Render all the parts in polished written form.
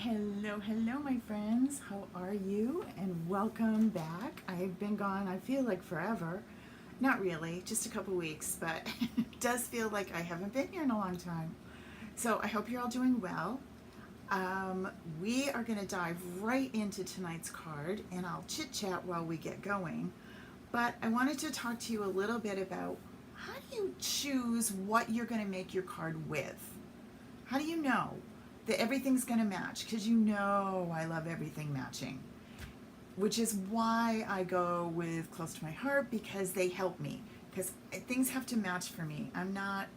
Hello, my friends. How are you? And welcome back. I've been gone, I feel like forever. Not really, just a couple weeks, but it does feel like I haven't been here in a long time. So I hope you're all doing well. We are going to dive right into tonight's card, and I'll chit-chat while we get going. But I wanted to talk to you a little bit about how do you choose what you're going to make your card with? How do you know that everything's going to match? Because you know I love everything matching, which is why I go with Close to My Heart, because they help me, because things have to match for me. I'm not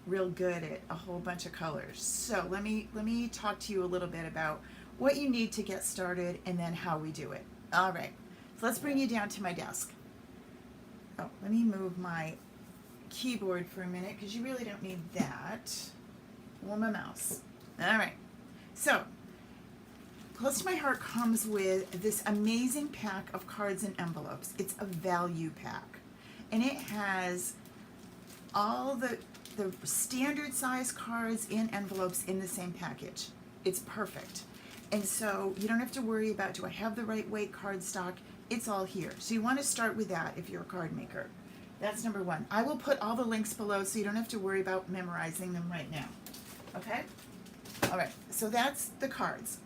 real good at a whole bunch of colors. So let me talk to you a little bit about what you need to get started and then how we do it. All right, so let's bring you down to my desk. Oh, let me move my keyboard for a minute because you really don't need that. Or my mouse. All right. So, Close to My Heart comes with this amazing pack of cards and envelopes. It's a value pack. And it has all the standard size cards in envelopes in the same package. It's perfect. And so you don't have to worry about, do I have the right weight cardstock? It's all here. So you want to start with that if you're a card maker. That's number one. I will put all the links below so you don't have to worry about memorizing them right now. Okay? All right, so that's the cards.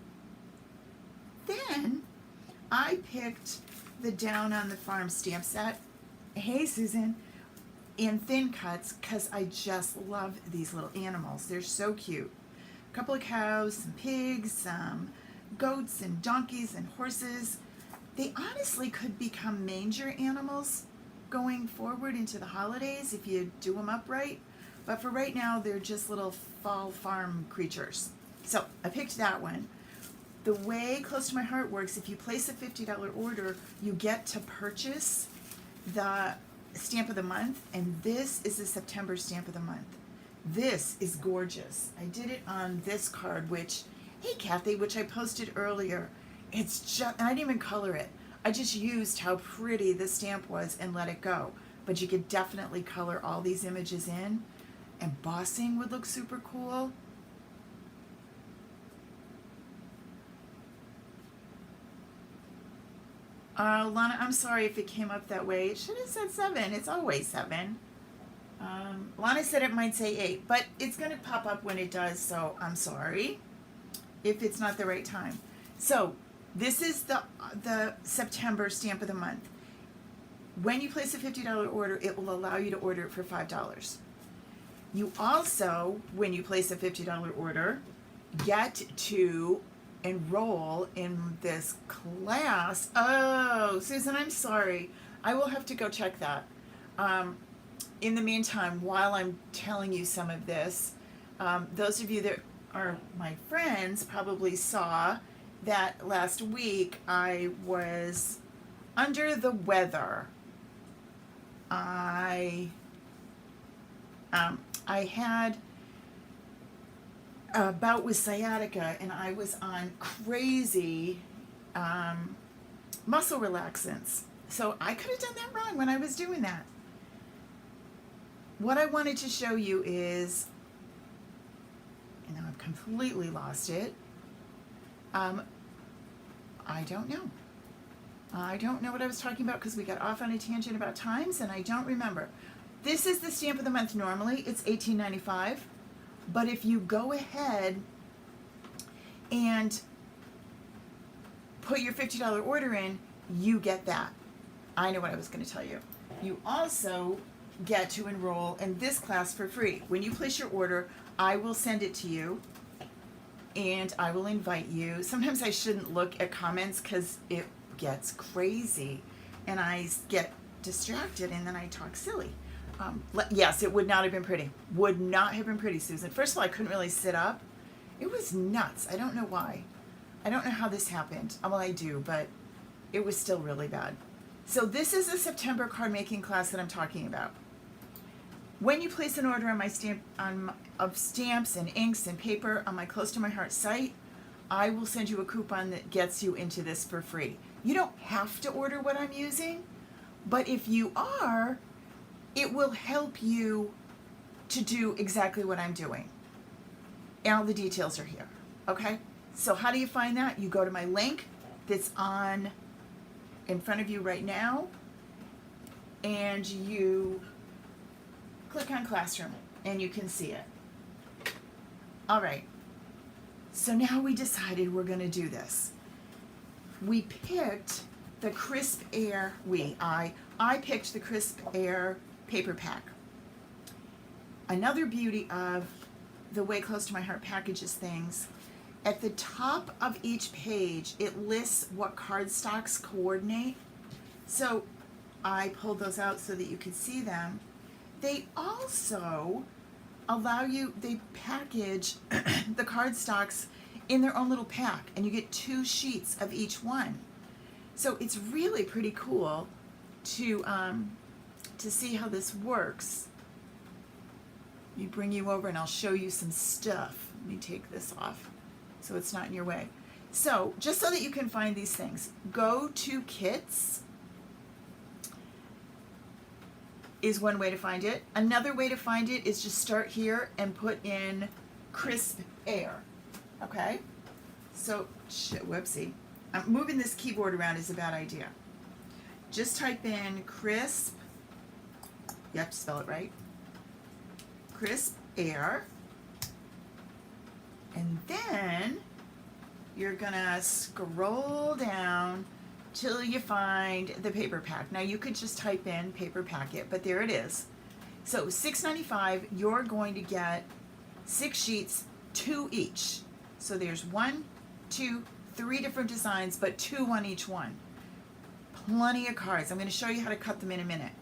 Then I picked the Down on the Farm stamp set. Hey, Susan. In thin cuts, because I just love these little animals. They're so cute. A couple of cows, some pigs, some goats and donkeys and horses. They honestly could become manger animals going forward into the holidays if you do them up right. But for right now, they're just little fall farm creatures. So I picked that one. The way Close to My Heart works, if you place a $50 order, you get to purchase the stamp of the month, and this is the September stamp of the month. This is gorgeous. I did it on this card, which, hey Kathy, which I posted earlier. It's just, I didn't even color it. I just used how pretty the stamp was and let it go. But you could definitely color all these images in. Embossing would look super cool. Lana, I'm sorry if it came up that way. It should have said 7. It's always 7. Lana said it might say 8, but it's going to pop up when it does, so I'm sorry if it's not the right time. So this is the September stamp of the month. When you place a $50 order, it will allow you to order it for $5. You also, when you place a $50 order, get to enroll in this class. Oh, Susan, I'm sorry. I will have to go check that. In the meantime, while I'm telling you some of this, those of you that are my friends probably saw that last week I was under the weather. I had a bout with sciatica, and I was on crazy muscle relaxants. So I could have done that wrong when I was doing that. What I wanted to show you is, and now I've completely lost it. I don't know. I don't know what I was talking about because we got off on a tangent about times, and I don't remember. This is the stamp of the month. Normally it's $18.95, but if you go ahead and put your $50 order in, you get that. I know what I was going to tell you. You also get to enroll in this class for free. When you place your order, I will send it to you, and I will invite you. Sometimes I shouldn't look at comments because it gets crazy, and I get distracted, and then I talk silly. Yes, it would not have been pretty. Would not have been pretty, Susan. First of all, I couldn't really sit up. It was nuts. I don't know why. I don't know how this happened. Well, I do, but it was still really bad. So this is the September card making class that I'm talking about. When you place an order on my of stamps and inks and paper on my Close to My Heart site, I will send you a coupon that gets you into this for free. You don't have to order what I'm using, but if you are, it will help you to do exactly what I'm doing. And all the details are here, okay? So how do you find that? You go to my link that's on in front of you right now, and you click on Classroom, and you can see it. All right. So now we decided we're going to do this. We picked the Crisp Air, I picked the Crisp Air paper pack. Another beauty of the Way Close to My Heart packages things, at the top of each page, it lists what cardstocks coordinate. So I pulled those out so that you could see them. They also allow you, they package the cardstocks in their own little pack, and you get 2 sheets of each one. So it's really pretty cool to see how this works. Let me bring you over and I'll show you some stuff. Let me take this off so it's not in your way. So just so that you can find these things, go to Kits is one way to find it. Another way to find it is just start here and put in Crisp Air. Okay? So, whoopsie. Moving this keyboard around is a bad idea. Just type in Crisp, you have to spell it right, Crisp Air, and then you're gonna scroll down till you find the paper pack. Now you could just type in paper packet, but there it is. So $6.95, you're going to get 6 sheets, 2 each. So there's 1, 2, 3 different designs, but 2 on each one. Plenty of cards. I'm going to show you how to cut them in a minute.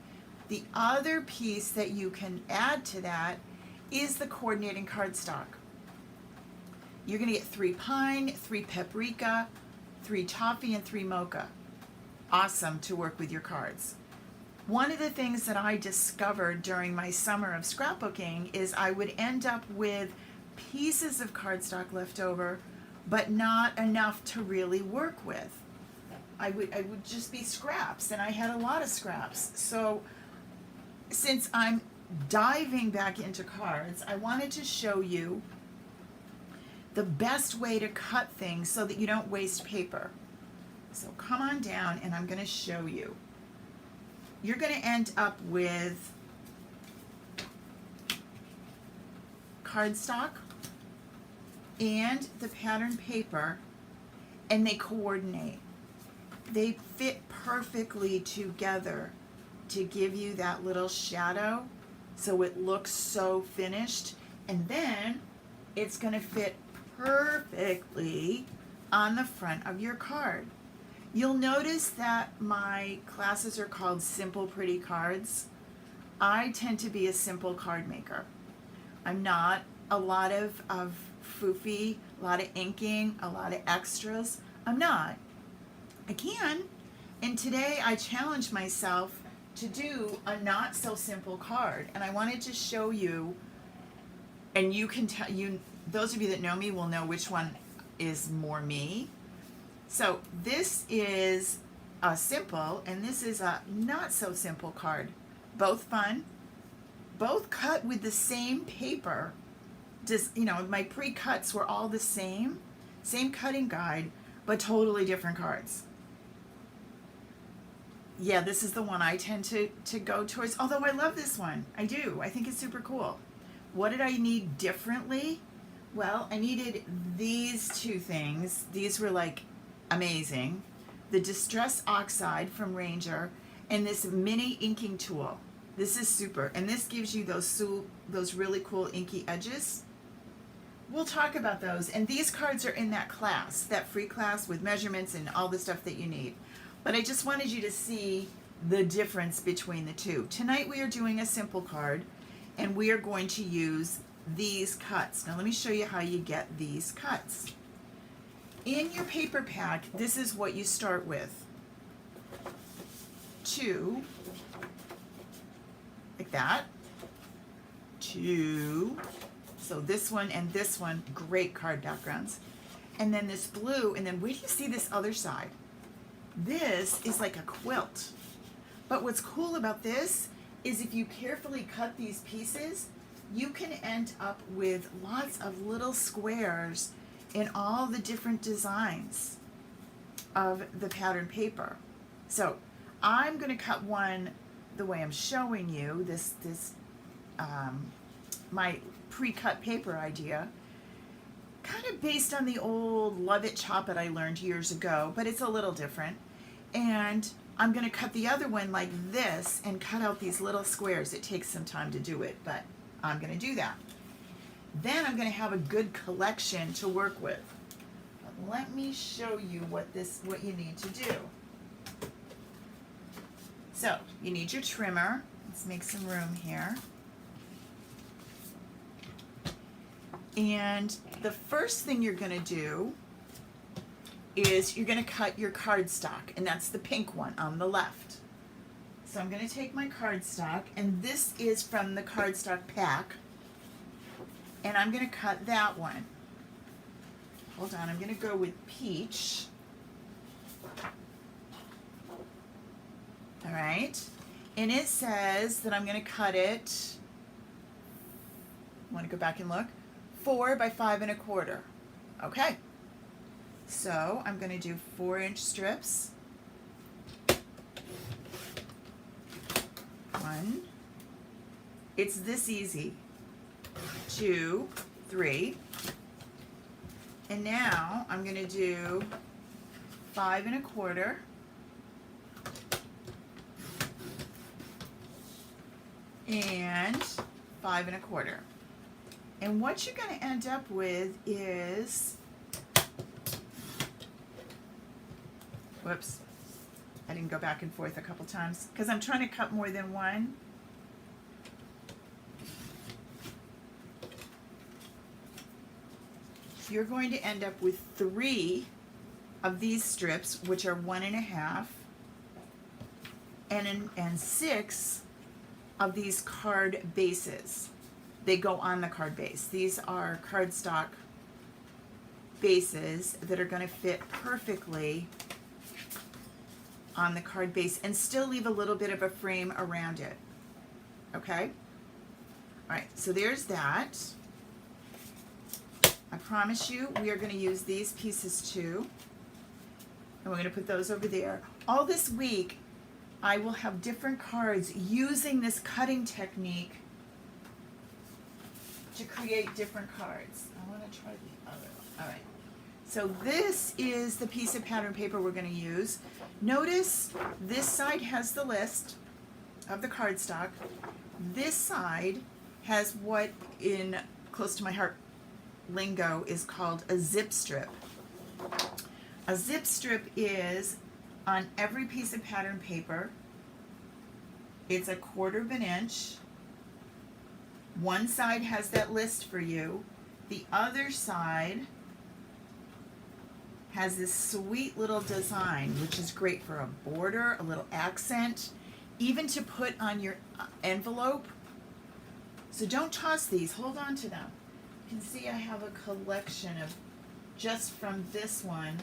The other piece that you can add to that is the coordinating cardstock. You're going to get 3 pine, 3 paprika, 3 toffee, and 3 mocha. Awesome to work with your cards. One of the things that I discovered during my summer of scrapbooking is I would end up with pieces of cardstock left over, but not enough to really work with. I would just be scraps, and I had a lot of scraps. So since I'm diving back into cards, I wanted to show you the best way to cut things so that you don't waste paper. So come on down and I'm going to show you. You're going to end up with cardstock and the pattern paper, and they coordinate. They fit perfectly together to give you that little shadow so it looks so finished, and then it's going to fit perfectly on the front of your card. You'll notice that my classes are called Simple Pretty Cards. I tend to be a simple card maker. I'm not a lot of foofy, a lot of inking, a lot of extras. I'm not. I can. And today I challenged myself to do a not so simple card. And I wanted to show you, and you can tell, those of you that know me will know which one is more me. So this is a simple, and this is a not so simple card. Both fun, both cut with the same paper. Just, you know, my pre-cuts were all the same cutting guide, but totally different cards. Yeah, this is the one I tend to go towards, although I love this one. I do. I think it's super cool. What did I need differently? Well, I needed these 2 things. These were like amazing. The Distress Oxide from Ranger and this mini inking tool. This is super, and this gives you those really cool inky edges. We'll talk about those, and these cards are in that class, that free class with measurements and all the stuff that you need. But I just wanted you to see the difference between the 2. Tonight we are doing a simple card, and we are going to use these cuts. Now let me show you how you get these cuts. In your paper pack, this is what you start with. 2, like that. 2, so this one and this one, great card backgrounds. And then this blue, and then wait till you see this other side. This is like a quilt. But what's cool about this is if you carefully cut these pieces, you can end up with lots of little squares in all the different designs of the pattern paper. So I'm going to cut one the way I'm showing you, my pre-cut paper idea, kind of based on the old Love It, Chop It I learned years ago, but it's a little different. And I'm going to cut the other one like this and cut out these little squares. It takes some time to do it, but I'm going to do that. Then I'm going to have a good collection to work with. But let me show you what you need to do. So you need your trimmer. Let's make some room here. And the first thing you're going to do is you're going to cut your cardstock, and that's the pink one on the left. So I'm going to take my cardstock, and this is from the cardstock pack, and I'm going to cut that one. Hold on, I'm going to go with peach. All right, and it says that I'm going to cut it, I want to go back and look, 4 by 5 1/4. Okay, so I'm going to do 4-inch strips. 1, it's this easy, 2, 3, and now I'm going to do 5 1/4, and 5 1/4. And what you're going to end up with is, whoops, I didn't go back and forth a couple times because I'm trying to cut more than one. You're going to end up with 3 of these strips, which are 1 1/2, and 6 of these card bases. They go on the card base. These are cardstock bases that are going to fit perfectly on the card base and still leave a little bit of a frame around it. Okay? All right, so there's that. I promise you we are going to use these pieces too. And we're going to put those over there. All this week, I will have different cards using this cutting technique to create different cards. I want to try the other one. All right. So this is the piece of pattern paper we're going to use. Notice this side has the list of the cardstock. This side has what in close to my heart lingo is called a zip strip. A zip strip is on every piece of pattern paper. It's 1/4 inch. One side has that list for you. The other side has this sweet little design, which is great for a border, a little accent, even to put on your envelope. So don't toss these, hold on to them. You can see I have a collection of just from this one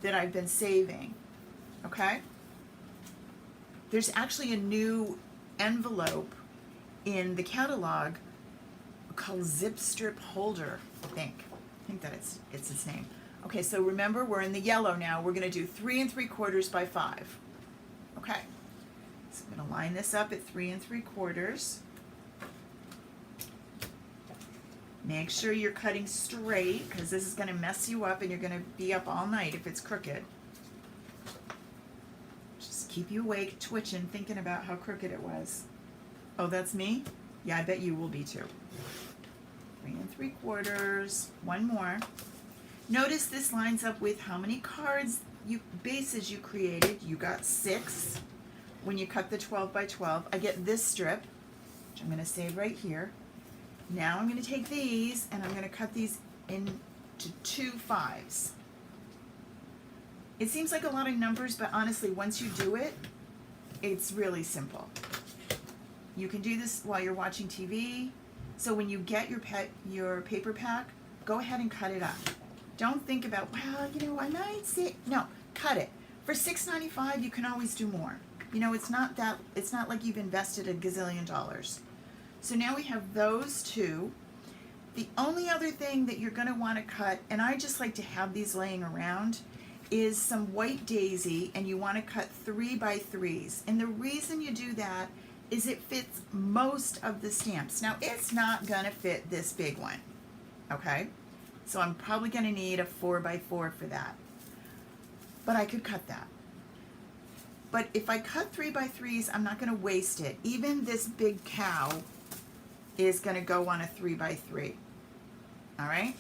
that I've been saving, okay? There's actually a new envelope in the catalog called Zip Strip Holder, I think that it's its name. Okay, so remember we're in the yellow now. We're going to do 3 3/4 by 5. Okay, so I'm going to line this up at 3 3/4. Make sure you're cutting straight because this is going to mess you up and you're going to be up all night if it's crooked. Just keep you awake, twitching, thinking about how crooked it was. Oh, that's me? Yeah, I bet you will be too. 3 3/4, one more. Notice this lines up with how many bases you created. You got 6 when you cut the 12 by 12. I get this strip, which I'm going to save right here. Now I'm going to take these and I'm going to cut these into 2 5s. It seems like a lot of numbers, but honestly, once you do it, it's really simple. You can do this while you're watching TV. So when you get your paper pack, go ahead and cut it up. Don't think about, well, I might say, no, cut it. For $6.95, you can always do more. It's not like you've invested a gazillion dollars. So now we have those two. The only other thing that you're going to want to cut, and I just like to have these laying around, is some white daisy, and you want to cut 3 by 3s. And the reason you do that is it fits most of the stamps. Now, it's not going to fit this big one, okay? So I'm probably going to need a 4 by 4 for that. But I could cut that. But if I cut 3 by 3s, I'm not going to waste it. Even this big cow is going to go on a 3 by 3. All right?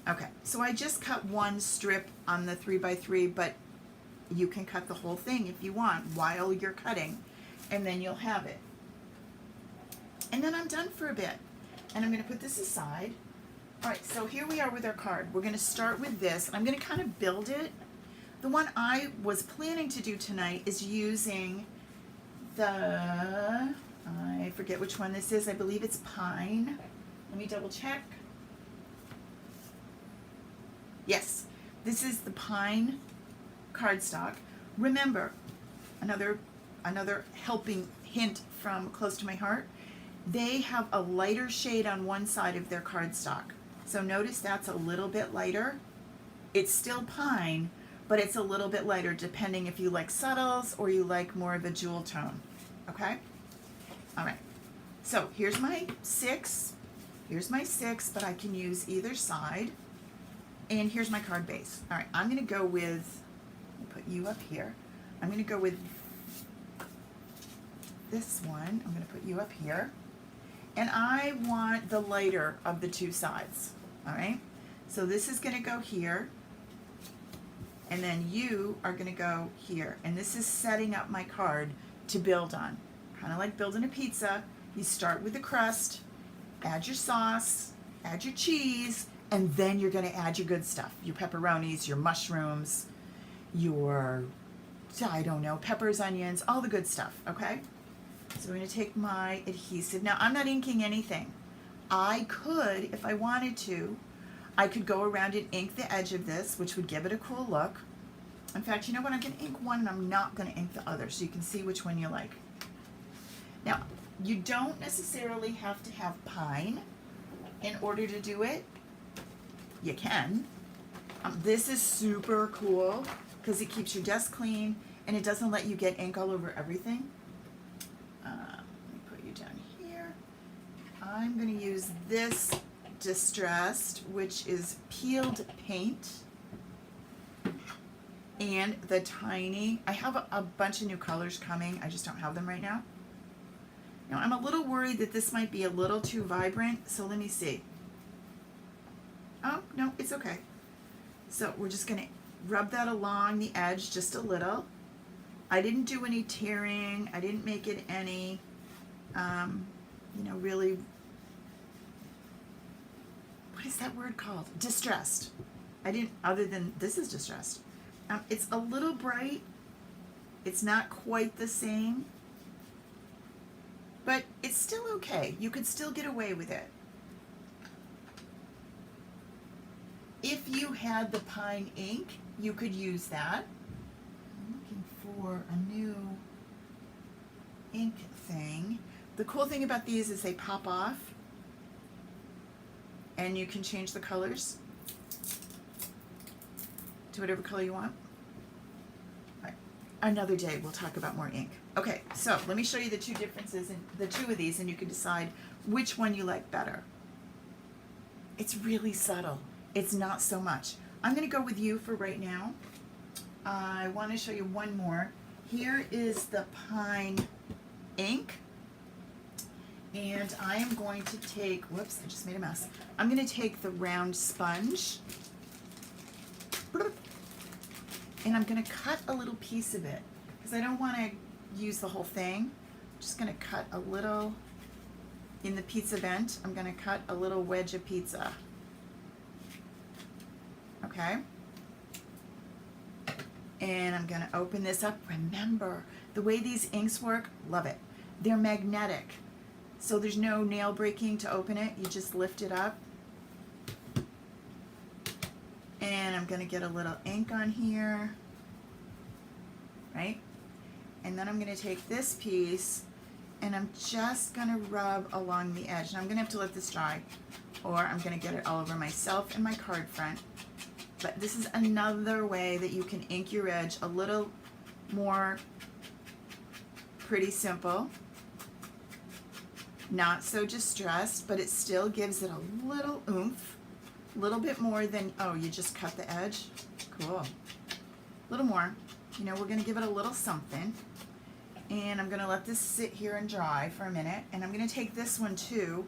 Okay, so I just cut one strip on the 3 by 3, but you can cut the whole thing if you want while you're cutting, and then you'll have it. And then I'm done for a bit. And I'm going to put this aside. All right, so here we are with our card. We're going to start with this. I'm going to kind of build it. The one I was planning to do tonight is using the, I forget which one this is. I believe it's pine. Let me double check. Yes, this is the pine cardstock. Remember, another helping hint from Close to My Heart, they have a lighter shade on one side of their cardstock. So notice that's a little bit lighter. It's still pine, but it's a little bit lighter depending if you like subtles or you like more of a jewel tone. Okay? All right. So here's my 6. Here's my 6, but I can use either side. And here's my card base. All right, I'm going to go with, let me put you up here. I'm going to go with this one. I'm going to put you up here. And I want the lighter of the two sides. All right, so this is going to go here. And then you are going to go here. And this is setting up my card to build on. Kind of like building a pizza. You start with the crust, add your sauce, add your cheese, and then you're going to add your good stuff, your pepperonis, your mushrooms, your, I don't know, peppers, onions, all the good stuff, okay? So we're going to take my adhesive. Now, I'm not inking anything. I could, if I wanted to, I could go around and ink the edge of this, which would give it a cool look. In fact, you know what? I'm going to ink one and I'm not going to ink the other, so you can see which one you like. Now, you don't necessarily have to have pine in order to do it. You can. This is super cool because it keeps your desk clean and it doesn't let you get ink all over everything. Let me put you down here. I'm going to use this Distressed, which is peeled paint, and the tiny, I have a bunch of new colors coming. I just don't have them right now. Now I'm a little worried that this might be a little too vibrant, so let me see. Oh, no, it's okay. So we're just going to rub that along the edge just a little. I didn't do any tearing. I didn't make it any, really, what is that word called? Distressed. I didn't, other than, this is distressed. It's a little bright. It's not quite the same. But it's still okay. You could still get away with it. If you had the pine ink, you could use that. I'm looking for a new ink thing. The cool thing about these is they pop off and you can change the colors to whatever color you want. All right. Another day we'll talk about more ink. Okay, so let me show you the two differences in the two of these and you can decide which one you like better. It's really subtle. It's not so much. I'm going to go with you for right now. I want to show you one more. Here is the pine ink. And I am going to take, whoops, I just made a mess. I'm going to take the round sponge. And I'm going to cut a little piece of it because I don't want to use the whole thing. I'm just going to cut a little in the pizza vent. I'm going to cut a little wedge of pizza. Okay, and I'm going to open this up. Remember, the way these inks work, love it. They're magnetic, so there's no nail breaking to open it. You just lift it up. And I'm going to get a little ink on here, right? And then I'm going to take this piece, and I'm just going to rub along the edge. And I'm going to have to let this dry. or I'm going to get it all over myself and my card front. But this is another way that you can ink your edge a little more pretty simple. Not so distressed, but it still gives it a little oomph, a little bit more than, oh, you just cut the edge. Cool. A little more. You know, we're going to give it a little something. And I'm going to let this sit here and dry for a minute. And I'm going to take this one too.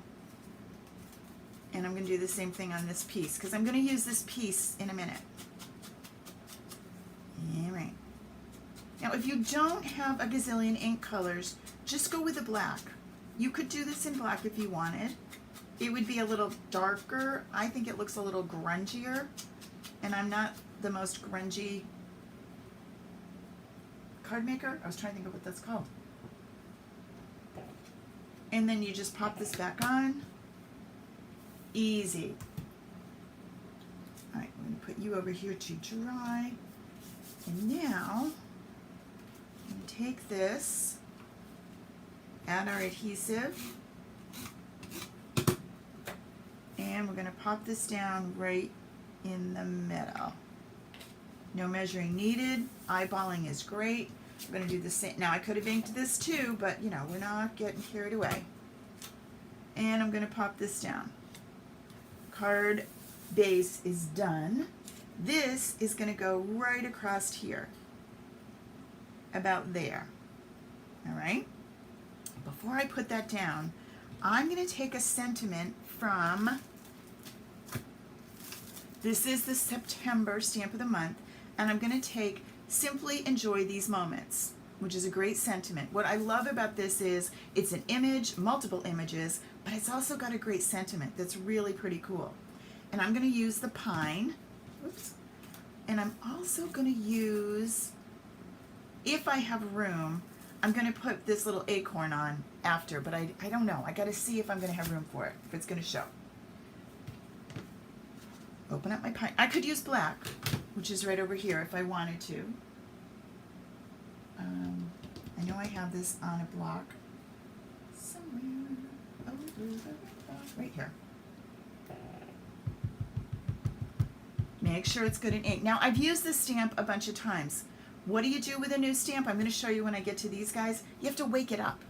And I'm going to do the same thing on this piece, because I'm going to use this piece in a minute. All right. Now, if you don't have a gazillion ink colors, just go with the black. You could do this in black if you wanted. It would be a little darker. I think it looks a little grungier, and I'm not the most grungy card maker. I was trying to think of what that's called. And then you just pop this back on. Easy. All right, I'm going to put you over here to dry. And now, I'm going to take this, add our adhesive, and we're going to pop this down right in the middle. No measuring needed. Eyeballing is great. I'm going to do the same. Now, I could have inked this too, but you know, we're not getting carried away. And I'm going to pop this down. Card base is done. This is going to go right across here, about there. All right. Before I put that down, I'm going to take a sentiment from, this is the September stamp of the month, and I'm going to take Simply Enjoy These Moments, which is a great sentiment. What I love about this is it's an image, multiple images, but it's also got a great sentiment that's really pretty cool. And I'm going to use the pine. Oops. And I'm also going to use, if I have room, I'm going to put this little acorn on after, but I don't know. I got to see if I'm going to have room for it, if it's going to show. Open up my pine. I could use black, which is right over here if I wanted to. I know I have this on a block somewhere over right here. Make sure it's good in ink. Now, I've used this stamp a bunch of times. What do you do with a new stamp? I'm going to show you when I get to these guys. You have to wake it up.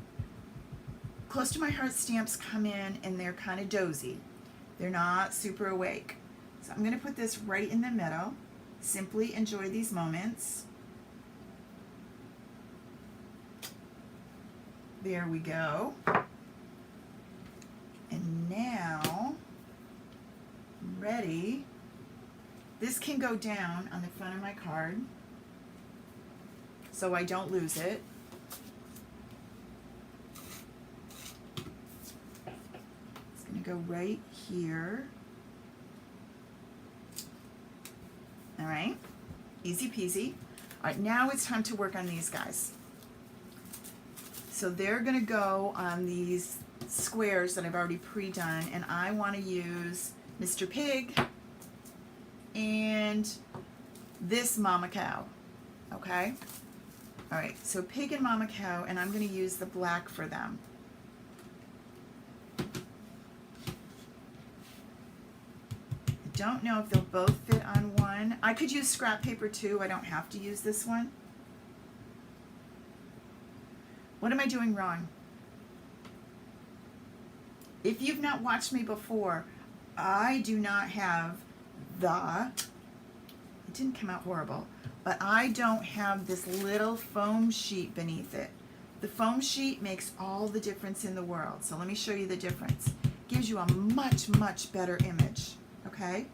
Close to My Heart stamps come in and they're kind of dozy. They're not super awake. So I'm going to put this right in the middle. Simply Enjoy These Moments. There we go. And now, ready. This can go down on the front of my card so I don't lose it. It's going to go right here. All right, easy peasy. All right, now it's time to work on these guys. So they're going to go on these squares that I've already pre-done, and I want to use Mr. Pig and this Mama Cow, okay? All right, so Pig and Mama Cow, and I'm going to use the black for them. I don't know if they'll both fit on one. I could use scrap paper too. I don't have to use this one. What am I doing wrong? If you've not watched me before, I do not have it didn't come out horrible, but I don't have this little foam sheet beneath it. The foam sheet makes all the difference in the world. So let me show you the difference. It gives you a much, much better image, okay?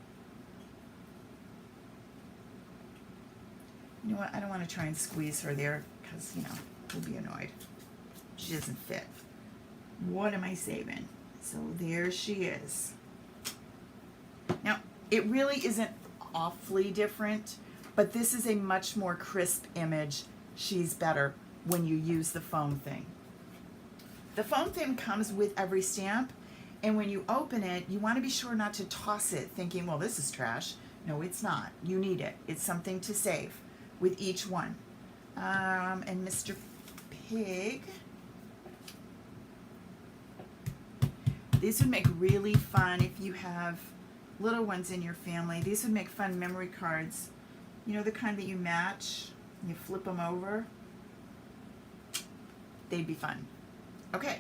You know what, I don't want to try and squeeze her there because, you know, we'll be annoyed. She doesn't fit. What am I saving? So there she is. Now, it really isn't awfully different, but this is a much more crisp image. She's better when you use the foam thing. The foam thing comes with every stamp, and when you open it, you want to be sure not to toss it thinking, well, this is trash. No, it's not. You need it. It's something to save with each one. And Mr. Pig, These would make really fun if you have little ones in your family. These would make fun memory cards. You know, the kind that you match, you flip them over. They'd be fun. Okay,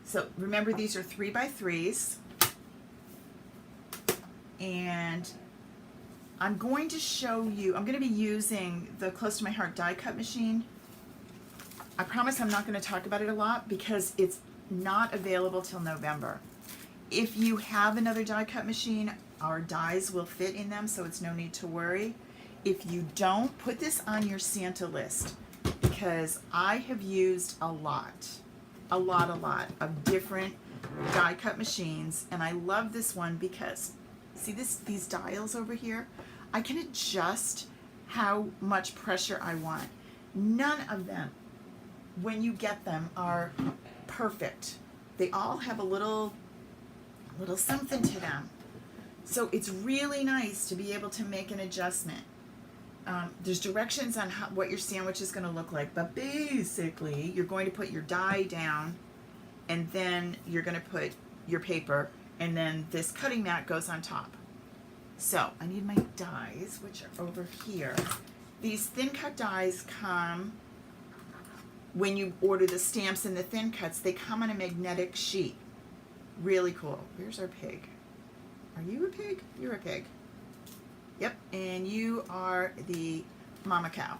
so remember these are 3x3s. And I'm going to show you, I'm going to be using the Close to My Heart die cut machine. I promise I'm not going to talk about it a lot because it's not available till November. If you have another die cut machine, our dies will fit in them, so it's no need to worry. If you don't, put this on your Santa list because I have used a lot of different die cut machines, and I love this one because see these dials over here? I can adjust how much pressure I want. None of them, when you get them, are perfect. They all have a little something to them. So it's really nice to be able to make an adjustment. There's directions on what your sandwich is going to look like, but basically you're going to put your die down, and then you're going to put your paper, and then this cutting mat goes on top. So I need my dies, which are over here. These thin cut dies come, when you order the stamps and the thin cuts, they come on a magnetic sheet. Really cool. Where's our pig? Are you a pig? You're a pig. Yep, and you are the mama cow.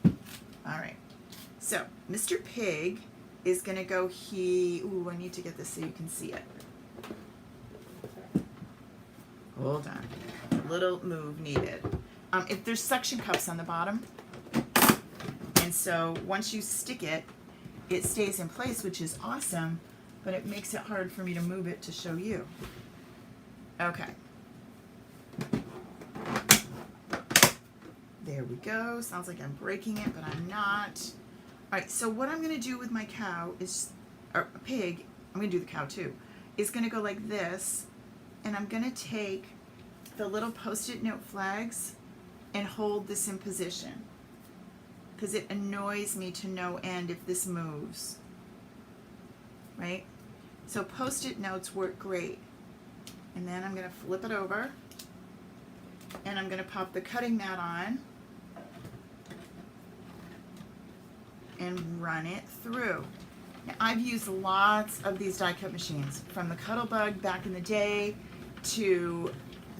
All right, so Mr. Pig is gonna go ooh, I need to get this so you can see it. Hold on, a little move needed. If there's suction cups on the bottom, and so once you stick it, it stays in place, which is awesome, but it makes it hard for me to move it to show you. Okay. There we go. Sounds like I'm breaking it, but I'm not. All right, so what I'm going to do with my cow is, or pig, I'm going to do the cow too, is going to go like this, and I'm going to take the little Post-it note flags and hold this in position because it annoys me to no end if this moves, right? So Post-it notes work great. And then I'm going to flip it over, and I'm going to pop the cutting mat on and run it through. Now, I've used lots of these die cut machines, from the Cuttlebug back in the day to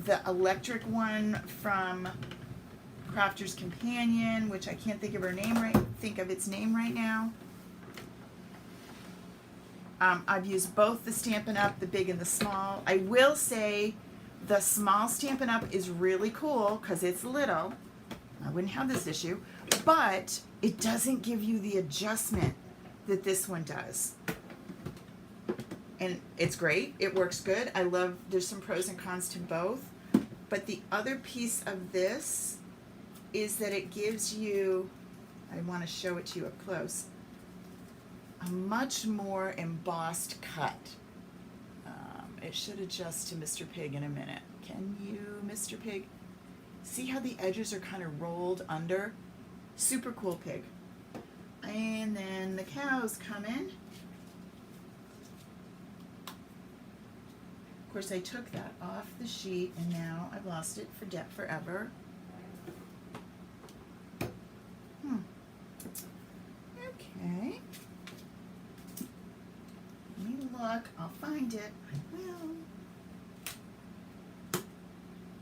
the electric one from Crafter's Companion, which I can't think of its name right now. I've used both the Stampin' Up, the big and the small. I will say the small Stampin' Up is really cool because it's little. I wouldn't have this issue, but it doesn't give you the adjustment that this one does. And it's great. It works good. There's some pros and cons to both. But the other piece of this is that it gives you, I want to show it to you up close, a much more embossed cut. It should adjust to Mr. Pig in a minute. Can you, Mr. Pig? See how the edges are kind of rolled under? Super cool pig. And then the cows come in. Of course, I took that off the sheet, and now I've lost it forever. Okay. Let me look. I'll find it. I will.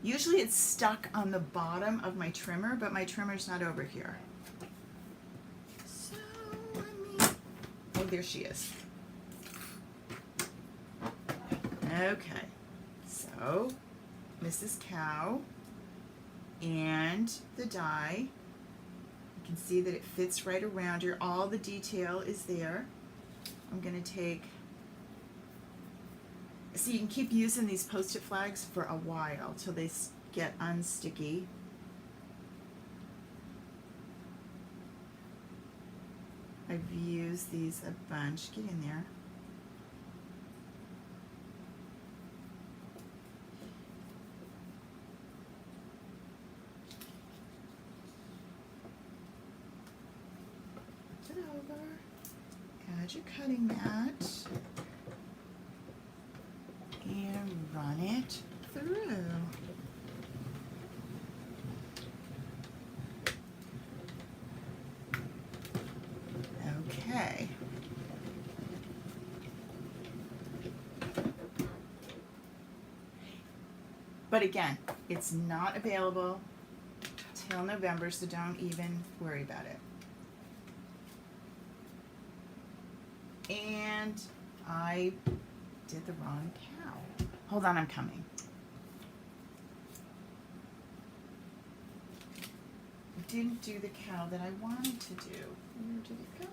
Usually it's stuck on the bottom of my trimmer, but my trimmer's not over here. So oh, there she is. Okay. So, Mrs. Cow and the die. You can see that it fits right around her. All the detail is there. I'm going to take, so you can keep using these Post-it flags for a while till they get unsticky. I've used these a bunch. Get in there. Flip it over. Add your cutting mat. it through. Okay. But again, it's not available till November, so don't even worry about it. And I did the wrong cow. Hold on, I'm coming. I didn't do the cow that I wanted to do. Where did it go?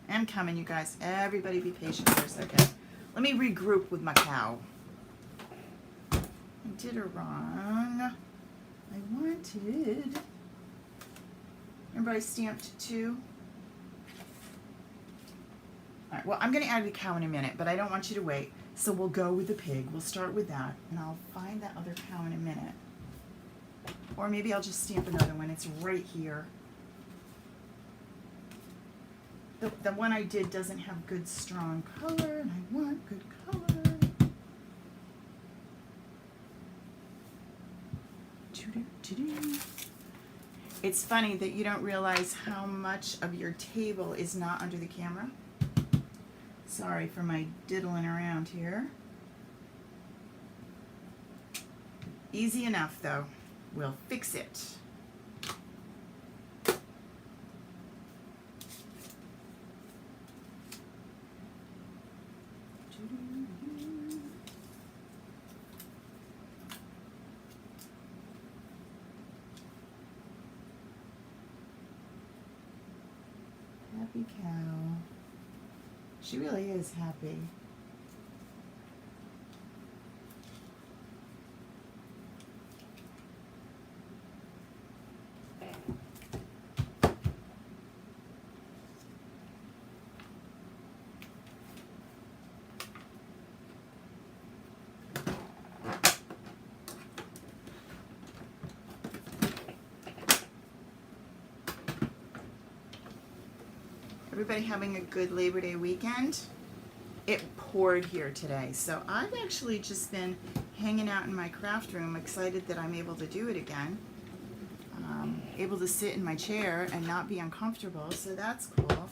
I'm coming, you guys. Everybody be patient for a second. Let me regroup with my cow. I did her wrong. I wanted... Remember I stamped 2? Alright, well, I'm going to add the cow in a minute, but I don't want you to wait. So we'll go with the pig. We'll start with that, and I'll find that other cow in a minute. Or maybe I'll just stamp another one. It's right here. The one I did doesn't have good, strong color, and I want good color. It's funny that you don't realize how much of your table is not under the camera. Sorry for my diddling around here. Easy enough, though. We'll fix it. Happy cow. She really is happy. Everybody having a good Labor Day weekend? It poured here today, so I've actually just been hanging out in my craft room, excited that I'm able to do it again. Able to sit in my chair and not be uncomfortable, so that's cool.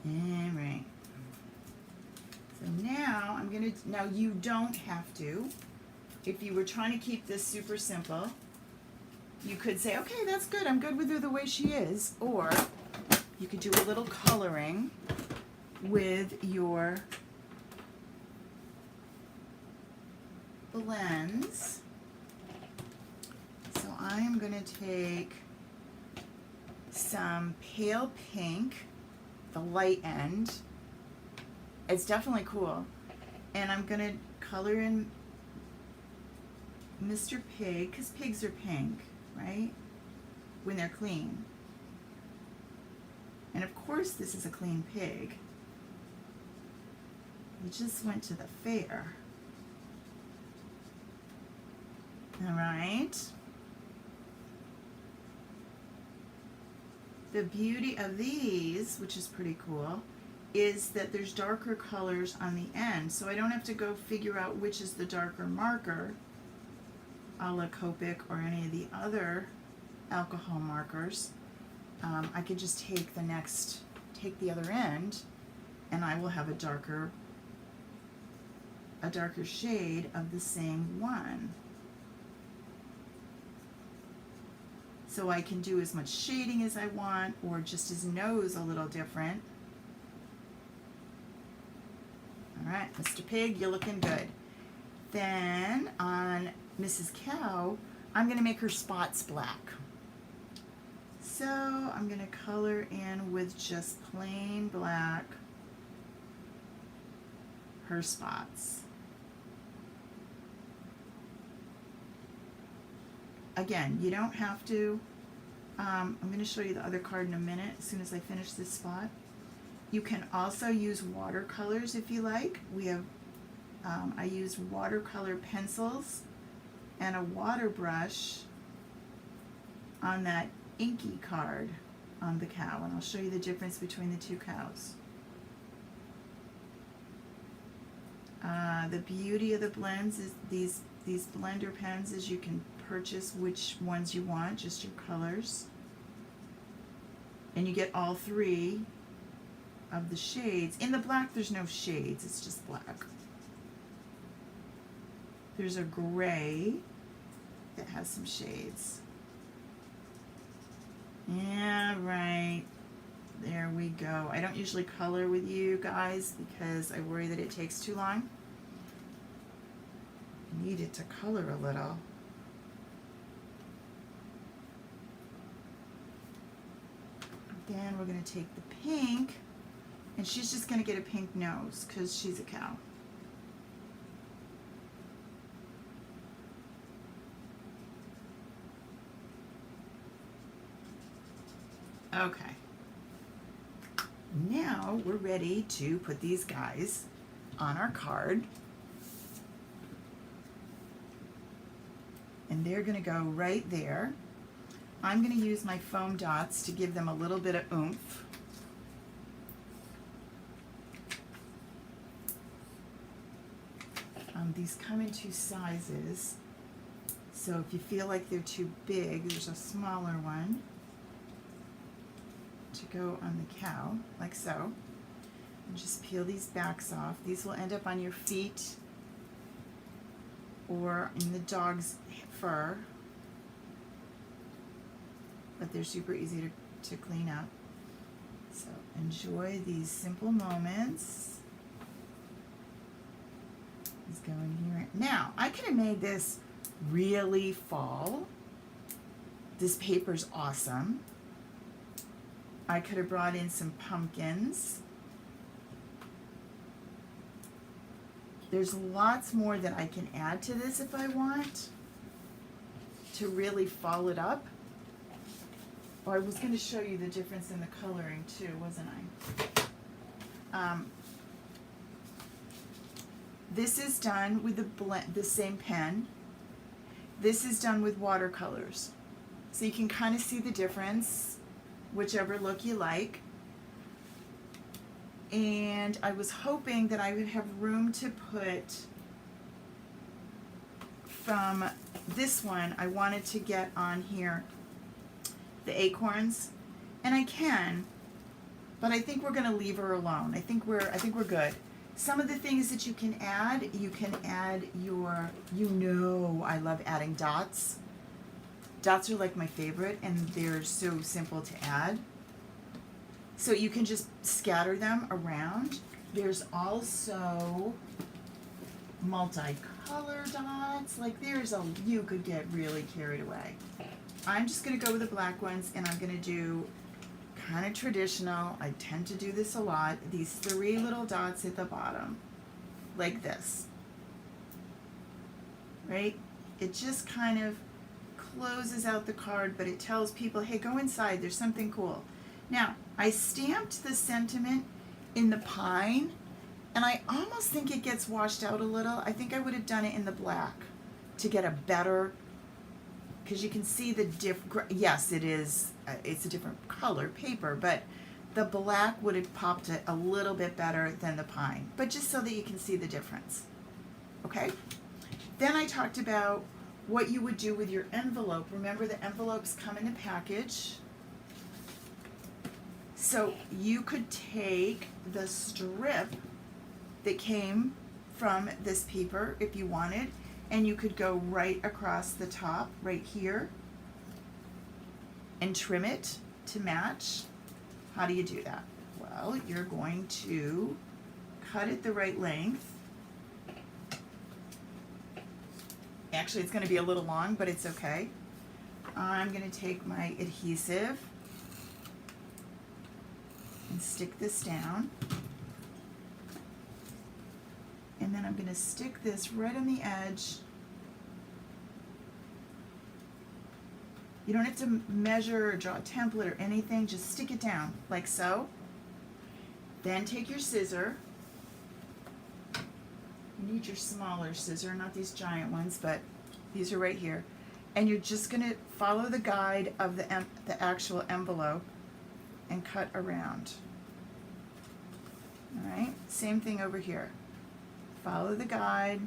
Alright. So now I'm going to, now you don't have to. If you were trying to keep this super simple, you could say, okay, that's good, I'm good with her the way she is. Or you could do a little coloring with your blends. So I am going to take some pale pink, the light end. It's definitely cool. And I'm going to color in Mr. Pig, because pigs are pink, right? When they're clean. And of course this is a clean pig. We just went to the fair. Alright. The beauty of these, which is pretty cool, is that there's darker colors on the end. So I don't have to go figure out which is the darker marker, a la Copic or any of the other alcohol markers. I could just take the other end, and I will have a darker shade of the same one. So I can do as much shading as I want, or just his nose a little different. All right, Mr. Pig, you're looking good. Then on Mrs. Cow, I'm going to make her spots black. So I'm going to color in with just plain black her spots. Again, you don't have to, I'm going to show you the other card in a minute as soon as I finish this spot. You can also use watercolors if you like. We have I used watercolor pencils and a water brush on that inky card on the cow, and I'll show you the difference between the two cows. The beauty of the blends is these blender pens is you can purchase which ones you want, just your colors, and you get all three of the shades. In the black there's no shades, it's just black. There's a gray that has some shades. Yeah, right. There we go. I don't usually color with you guys because I worry that it takes too long. I need it to color a little. Then we're going to take the pink, and she's just going to get a pink nose because she's a cow. Okay. Now we're ready to put these guys on our card. And they're going to go right there. I'm going to use my foam dots to give them a little bit of oomph. These come in two sizes. So if you feel like they're too big, there's a smaller one to go on the cow, like so. And just peel these backs off. These will end up on your feet or in the dog's fur, but they're super easy to clean up. So enjoy these simple moments. He's going here. Now, I could have made this really fall. This paper's awesome. I could have brought in some pumpkins. There's lots more that I can add to this if I want to really fall it up. Oh, I was going to show you the difference in the coloring too, wasn't I? This is done with the same pen. This is done with watercolors. So you can kind of see the difference, whichever look you like. And I was hoping that I would have room to put from this one, I wanted to get on here the acorns, and I can, but I think we're going to leave her alone. I think we're good. Some of the things that you can add your, I love adding dots. Dots are like my favorite, and they're so simple to add. So you can just scatter them around. There's also multicolor dots. Like you could get really carried away. I'm just gonna go with the black ones, and I'm gonna do kind of traditional. I tend to do this a lot. These 3 little dots at the bottom, like this, right? It just kind of closes out the card, but it tells people, hey, go inside, there's something cool. Now, I stamped the sentiment in the pine, and I almost think it gets washed out a little. I think I would have done it in the black to get a better, because you can see the yes, it is, it's a different color paper, but the black would have popped it a little bit better than the pine, but just so that you can see the difference. Okay? Then I talked about what you would do with your envelope. Remember, the envelopes come in a package. So you could take the strip that came from this paper if you wanted, and you could go right across the top, right here, and trim it to match. How do you do that? Well, you're going to cut it the right length. Actually, it's going to be a little long, but it's okay. I'm going to take my adhesive and stick this down. And then I'm going to stick this right on the edge. You don't have to measure or draw a template or anything, just stick it down like so. Then take your scissor, You need your smaller scissor, not these giant ones, but these are right here. And you're just going to follow the guide of the actual envelope and cut around. All right, same thing over here. Follow the guide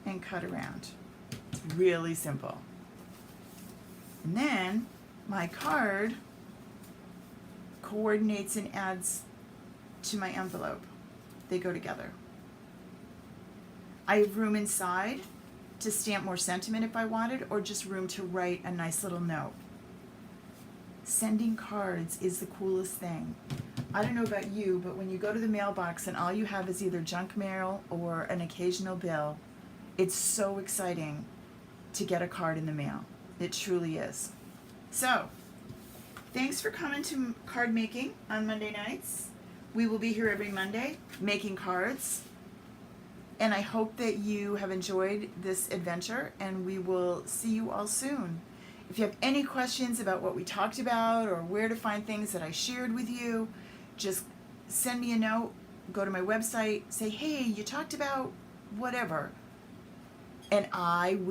and cut around. It's really simple. And then my card coordinates and adds to my envelope. They go together. I have room inside to stamp more sentiment if I wanted, or just room to write a nice little note. Sending cards is the coolest thing. I don't know about you, but when you go to the mailbox and all you have is either junk mail or an occasional bill, it's so exciting to get a card in the mail. It truly is. So, thanks for coming to card making on Monday nights. We will be here every Monday making cards. And I hope that you have enjoyed this adventure, and we will see you all soon. If you have any questions about what we talked about or where to find things that I shared with you, just send me a note, go to my website, say, hey, you talked about whatever, and I will